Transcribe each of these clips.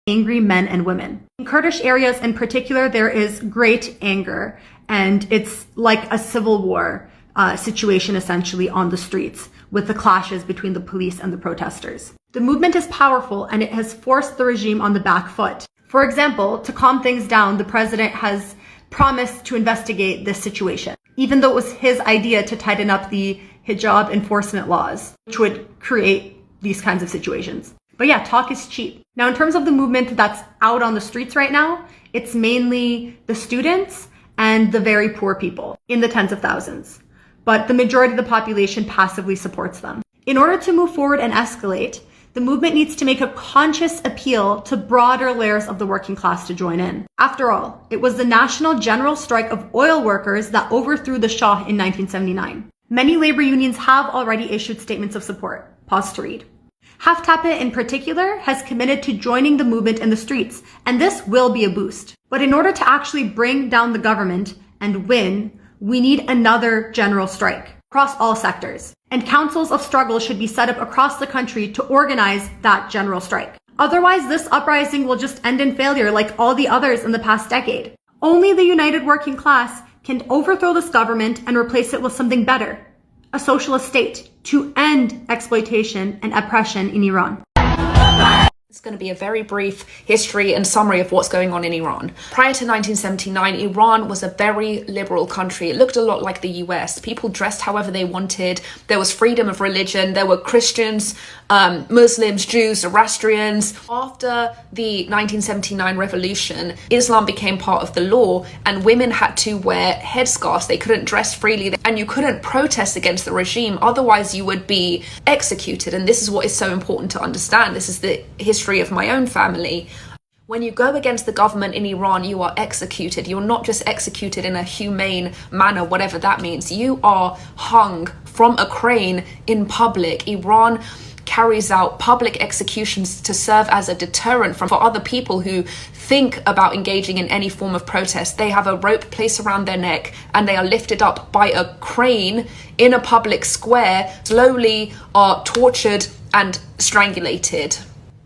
angry men and women. In Kurdish areas in particular, there is great anger, and it's like a civil war situation essentially on the streets, with the clashes between the police and the protesters. The movement is powerful, and it has forced the regime on the back foot. For example, to calm things down, the president has promised to investigate this situation, even though it was his idea to tighten up the hijab enforcement laws, which would create these kinds of situations. But yeah, talk is cheap. Now, in terms of the movement that's out on the streets right now, it's mainly the students and the very poor people in the tens of thousands. But the majority of the population passively supports them. In order to move forward and escalate, the movement needs to make a conscious appeal to broader layers of the working class to join in. After all, it was the National General Strike of Oil Workers that overthrew the Shah in 1979. Many labor unions have already issued statements of support. Pause to read. Haftepe in particular has committed to joining the movement in the streets, and this will be a boost. But in order to actually bring down the government and win, we need another general strike across all sectors. And councils of struggle should be set up across the country to organize that general strike. Otherwise, this uprising will just end in failure like all the others in the past decade. Only the united working class can overthrow this government and replace it with something better, a socialist state, to end exploitation and oppression in Iran. It's going to be a very brief history and summary of what's going on in Iran. Prior to 1979, Iran was a very liberal country. It looked a lot like the US. People dressed however they wanted. There was freedom of religion. There were Christians, Muslims, Jews, Zoroastrians. After the 1979 revolution, Islam became part of the law, and women had to wear headscarves. They couldn't dress freely, and you couldn't protest against the regime. Otherwise, you would be executed. And this is what is so important to understand. This is the history of my own family. When you go against the government in Iran, you are executed. You're not just executed in a humane manner, whatever that means. You are hung from a crane in public. Iran carries out public executions to serve as a deterrent for other people who think about engaging in any form of protest. They have a rope placed around their neck and they are lifted up by a crane in a public square, slowly are tortured and strangulated.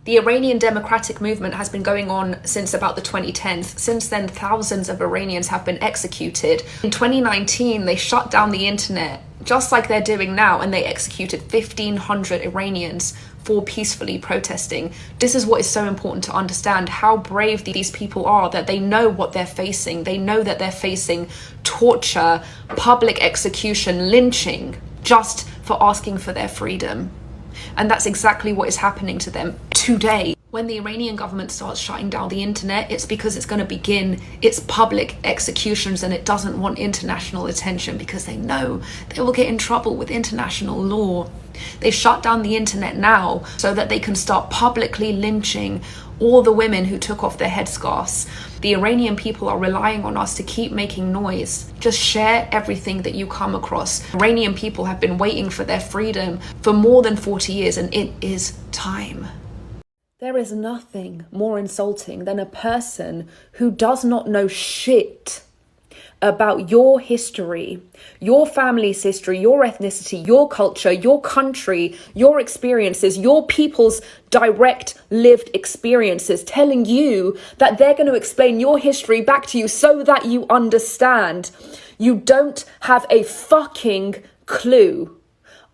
The Iranian democratic movement has been going on since about the 2010s. Since then, thousands of Iranians have been executed. In 2019, they shut down the internet, just like they're doing now, and they executed 1,500 Iranians for peacefully protesting. This is what is so important to understand, how brave these people are, that they know what they're facing. They know that they're facing torture, public execution, lynching, just for asking for their freedom. And that's exactly what is happening to them today. When the Iranian government starts shutting down the internet, it's because it's going to begin its public executions, and it doesn't want international attention because they know they will get in trouble with international law. They shut down the internet now so that they can start publicly lynching all the women who took off their headscarves. The Iranian people are relying on us to keep making noise. Just share everything that you come across. Iranian people have been waiting for their freedom for more than 40 years, and it is time. There is nothing more insulting than a person who does not know shit about your history, your family's history, your ethnicity, your culture, your country, your experiences, your people's direct lived experiences, telling you that they're going to explain your history back to you so that you understand. You don't have a fucking clue,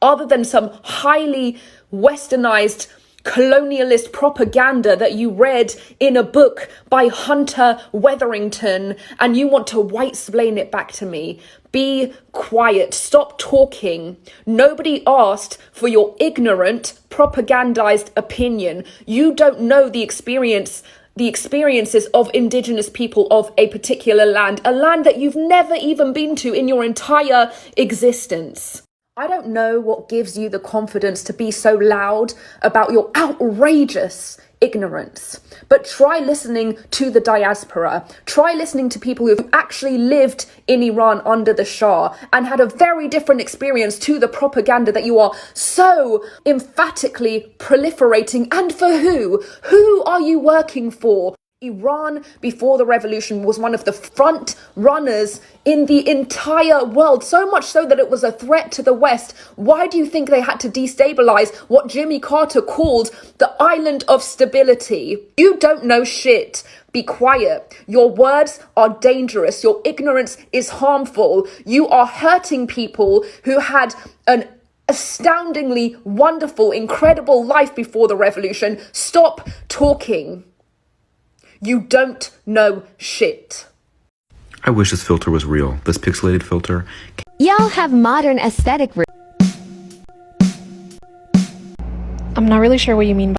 other than some highly westernized colonialist propaganda that you read in a book by Hunter Wetherington, and you want to white-splain it back to me. Be quiet. Stop talking. Nobody asked for your ignorant, propagandized opinion. You don't know the experiences of indigenous people of a particular land, a land that you've never even been to in your entire existence. I don't know what gives you the confidence to be so loud about your outrageous ignorance, but try listening to the diaspora. Try listening to people who actually lived in Iran under the Shah and had a very different experience to the propaganda that you are so emphatically proliferating. And for who? Who are you working for? Iran, before the revolution, was one of the front runners in the entire world, so much so that it was a threat to the West. Why do you think they had to destabilize what Jimmy Carter called the island of stability? You don't know shit. Be quiet. Your words are dangerous. Your ignorance is harmful. You are hurting people who had an astoundingly wonderful, incredible life before the revolution. Stop talking. You don't know shit. I wish this filter was real. This pixelated filter. Y'all have modern aesthetic. I'm not really sure what you mean by